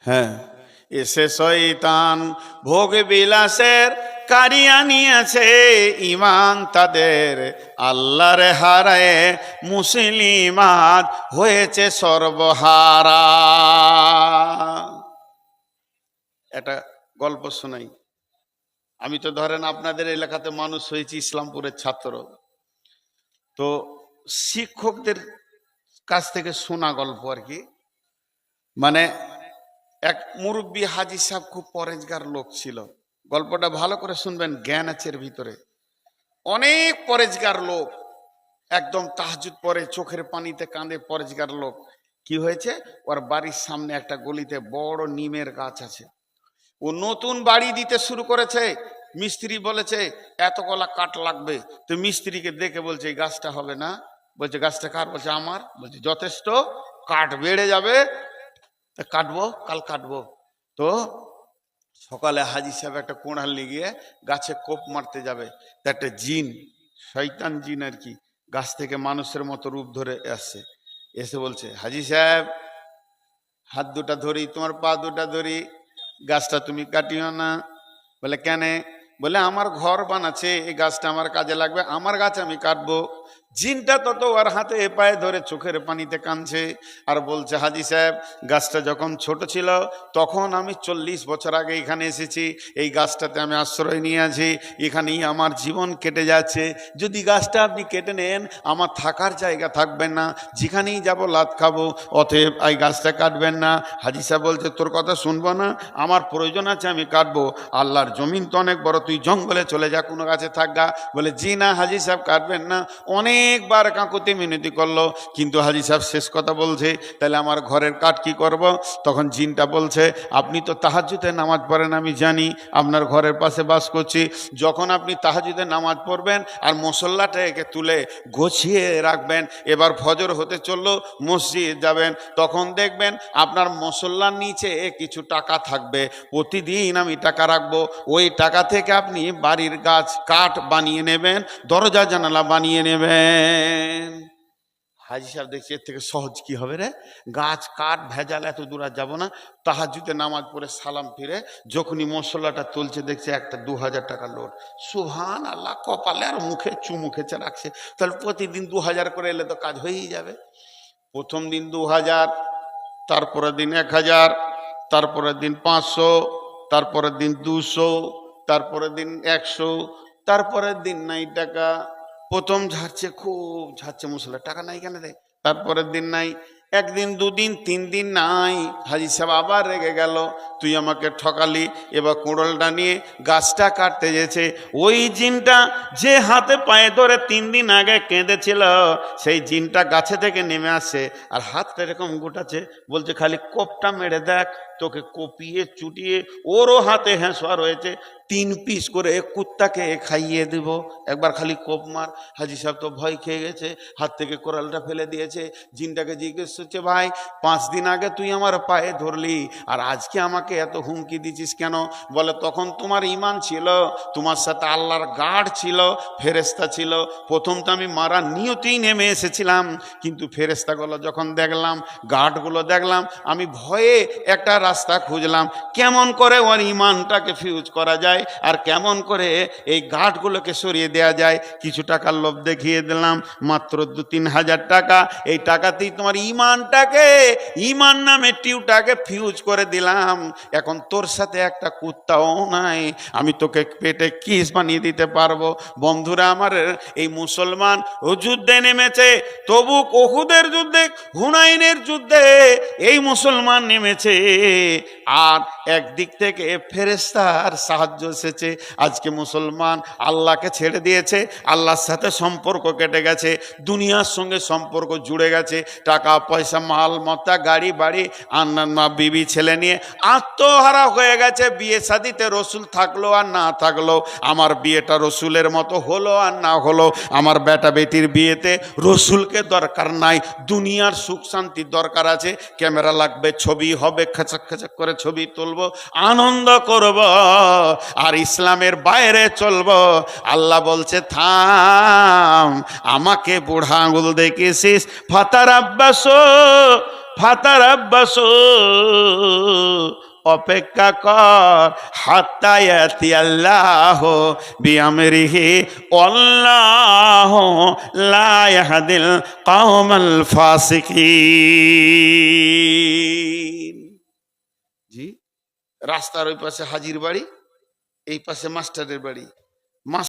হ্যাঁ, এসে শয়তান ভোগ বিলাসের কারিয়া নিয়েছে, ইমান তাদের আল্লাহর হারায় মুসলিমাত হয়েছে সর্বহারা। একটা গল্প শোনাই। আমি তো ধরেন আপনাদের এলাকাতে মানুষ হয়েছি, ইসলামপুরের ছাত্র, তো শিক্ষকদের কাছ থেকে শোনা গল্প আর কি। মানে এক মুরব্বী হাজি সাহেব খুব পরেজগার লোক ছিল। গল্পটা ভালো করে শুনবেন, জ্ঞান আছে এর ভিতরে। অনেক পরেজগার লোক, একদম তাহাজ্জুদ পড়ে, চোখের পানিতে কাঁদে, পরেজগার লোক। কি হয়েছে, ওর বাড়ির সামনে একটা গলিতে বড় নিমের গাছ আছে। ও নতুন বাড়ি দিতে শুরু করেছে। মিস্ত্রি বলেছে এত কলা কাঠ লাগবে। তো মিস্ত্রিকে দেখে বলছে এই গাছটা হবে না। বলছে গাছটা কার? বলছে আমার। বলছে যথেষ্ট, কাঠ বেড়ে যাবে, কাটবো, কাল কাটবো। তো সকালে হাজি সাহেব একটা কোড়াল নিয়ে গিয়ে গাছে কোপ মারতে যাবে। তো একটা জিন, শয়তান জিন আর কি, গাছ থেকে মানুষের মতো রূপ ধরে আসছে। এসে বলছে হাজি সাহেব হাত দুটা ধরি, তোমার পা দুটা ধরি, গাছটা তুমি কাটিও না। বলে কেন? বলে আমার ঘর বানাচ্ছে, এই গাছটা আমার কাজে লাগবে, আমার গাছ আমি কাটবো। জিনটা তত ওর হাতে পায়ে ধরে চোখের পানিতে কাঁদছে আর বলছে হাজি সাহেব গাছটা যখন ছোট ছিল তখন আমি 40 বছর আগে এখানে এসেছি, এই গাছটাতে আমি আশ্রয় নিয়ে আছি, এখানেই আমার জীবন কেটে যাচ্ছে। যদি গাছটা আপনি কেটে নেন আমার থাকার জায়গা থাকবে না, যেখানেই যাব লাত খাবো, অতএব এই গাছটা কাটবেন না। হাজি সাহেব বলছে তোর কথা শুনবো না, আমার প্রয়োজন আছে, আমি কাটবো। আল্লাহর জমিন তো অনেক বড়, তুই জঙ্গলে চলে যা, কোনো গাছে থাকগা। বলে জি না হাজি সাহেব কাটবেন না। অনেকবার কাকুতি মিনতি করলো, কিন্তু হাজি সাহেব শেষ কথা বলছে তাহলে আমার ঘরের কাঠ কি করব? তখন জিনটা বলছে আপনি তো তাহাজ্জুদে নামাজ পড়েন, আমি জানি, আপনার ঘরের পাশে বাস করছি। যখন আপনি তাহাজ্জুদে নামাজ পড়বেন আর মুসল্লাটাকে তুলে গুছিয়ে রাখবেন, এবার ফজর হতে চললো, মসজিদ যাবেন, তখন দেখবেন আপনার মুসল্লার নিচে কিছু টাকা থাকবে। প্রতিদিন আমি টাকা রাখবো, ওই টাকা থেকে আপনি বাড়ির গাছ কাঠ বানিয়ে নেবেন, দরজা জানালা বানিয়ে নেবেন। হাজি সাহেব দেখছি এর থেকে সহজ কি হবে রে, গাছ কাঠ ভেজাল, এত দূর আর যাবো না। তাহাজ্জুদে নামাজ পড়ে সালাম ফিরে যখনই মশলাটা তুলছে দেখছে একটা 2000 টাকা নোট। সুবহান আল্লাহ, কপালে আর মুখে চুমু খেছে রাখছে। তাহলে প্রতিদিন 2000 করে এলে তো কাজ হয়েই যাবে। প্রথম দিন 2000, তারপরের দিন 1000, তারপরের দিন 500, তারপরের দিন 200, তারপরের দিন 100, তারপরের দিন নাই টাকা। প্রথম ঝাড়ছে, খুব ঝাড়ছে মশলা, টাকা নাই কেন রে? তারপরের দিন নাই, একদিন, 2 দিন, 3 দিন নাই। হাজি সাহেব আবার রেগে গেল, তুই আমাকে ঠকালি। এবার কোড়লটা নিয়ে গাছটা কাটতে যেছে, ওই জিনটা যে হাতে পায়ে ধরে 3 দিন আগে কেঁদেছিল সেই জিনটা গাছে থেকে নেমে আসছে আর হাতটা এরকম গোটাচ্ছে, বলছে খালি কোপটা মেরে দেখ, তোকে কপিয়ে চুটিয়ে ওরও হাতে হেঁসোয়া রয়েছে, 3 পিস করে কুত্তাকে খাইয়ে দেব, একবার খালি কোপ মার। হাজি সাহেব তো ভয় খেয়ে গেছে, হাত থেকে কোরালটা ফেলে দিয়েছে। জিনটাকে জিজ্ঞেস করছে ভাই 5 দিন আগে তুই আমার পায়ে ধরলি আর আজকে আমাকে এত হুমকি দিচ্ছিস কেন? বলে তখন তোমার ঈমান ছিল, তোমার সাথে আল্লাহর গার্ড ছিল, ফেরেশতা ছিল। প্রথম তো আমি মারা নিয়তেই নেমে এসেছিলাম, কিন্তু ফেরেশতাগুলো যখন দেখলাম, গার্ডগুলো দেখলাম, আমি ভয়ে একটা রাস্তা খুঁজলাম কেমন করে ওর ঈমানটাকে ফিউজ করা যায় আর কেমন করে এই গার্ডগুলোকে সরিয়ে দেওয়া যায়। কিছু টাকার লোভ দেখিয়ে দিলাম, মাত্র 2-3 হাজার টাকা, এই টাকাতেই তোমার ঈমানটাকে, ঈমান নামে টিউটাকে ফিউজ করে দিলাম। এখন তোর সাথে একটা কুত্তাও নাই, আমি তোকে পেটে কিস বানিয়ে দিতে পারবো। বন্ধুরা আমার, এই মুসলমান ও যুদ্ধে নেমেছে, তবুক উহুদের যুদ্ধে, হুনাইনের যুদ্ধে এই মুসলমান নেমেছে, আর একদিক থেকে ফেরেশতার সাহায্য এসেছে। আজকে মুসলমান আল্লাহকে ছেড়ে দিয়েছে, আল্লাহর সাথে সম্পর্ক কেটে গেছে, দুনিয়ার সঙ্গে সম্পর্ক জুড়ে গেছে, টাকা পয়সা মাল মত্তা গাড়ি বাড়ি আন্না বিবি ছেলে নিয়ে আত্মহারা হয়ে গেছে। বিয়ে শাদিতে রসুল থাকলো আর না থাকলো, আমার বিয়েটা রসুলের মতো হলো আর না হলো, আমার বেটা বেটির বিয়েতে রসুলকে দরকার নাই, দুনিয়ার সুখ শান্তির দরকার আছে। ক্যামেরা লাগবে, ছবি হবে, খেচক খেচক করে ছবি তুলবো, আনন্দ করব আর ইসলামের বাইরে চলবো। আল্লাহ বলছে থাম, আমাকে বুড়া আঙুল দেখেছিস, ফাতার আব্বাস ফাতারাব্বাসু, অপেক্ষা কর, হাত্তা ইয়াতি আল্লাহ বিআমরিহি আল্লাহু লা ইয়াহদিল কওমাল ফাসিকিন। জি, রাস্তার ওই পাশে হাজির বাড়ি, এই পাশে মাস্টারের বাড়ি।